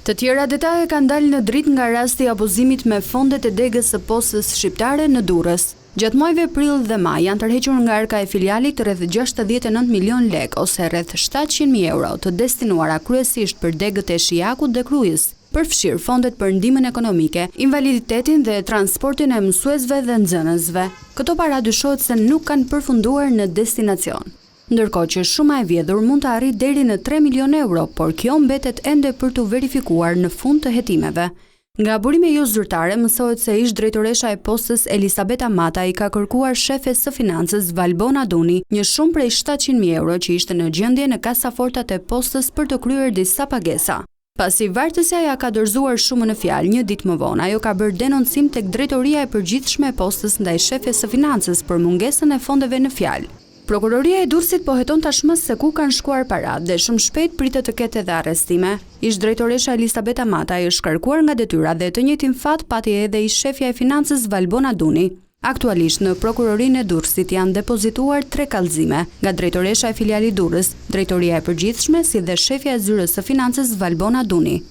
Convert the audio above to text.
Të tjera detaje kanë dalë në dritë nga rasti i abuzimit me fondet e degës së Postës Shqiptare në Durrës. Gjatë muajve prill dhe maj janë tërhequr nga arka e filialit rreth 69 milion lek ose rreth 700.000 euro të destinuara kryesisht për degët e Shijakut dhe Krujës, përfshirë fondet për ndihmën ekonomike, invaliditetin dhe transportin e mësuesve dhe nxënësve. Këto para dyshohet se nuk kanë përfunduar në destinacion. Ndërkohë që shuma e vjedhur mund të arrijë deri në 3 milion euro, por kjo mbetet ende për të verifikuar në fund të hetimeve. Nga burime jo zyrtare mësohet se ish drejtoresha e Postës Elisabeta Mata i ka kërkuar shefes së financës Valbona Duni një shumë prej 700.000 euro që ishte në gjendje në kasafortat e Postës për të kryer disa pagesa. Pasi vartësja ja ka dorëzuar shumën në fjalë një ditë më vonë, ajo ka bërë denoncim tek drejtoria e përgjithshme e Postës ndaj shefes së financës për mungesën e fondeve në fjalë. Prokuroria e Durrësit po heton tashmë se ku kanë shkuar parat dhe shumë shpejt pritet të ketë edhe arrestime. Ish drejtoresha Elisabeta Mata është shkarkuar nga detyra dhe të njëjtin fat pati edhe ish shefja e financës Valbona Duni. Aktualisht në prokurorinë e Durrësit janë depozituar 3 kallëzime, nga drejtoresha e filialit Durrës, drejtoria e përgjithshme si dhe shefja e zyrës së financës Valbona Duni.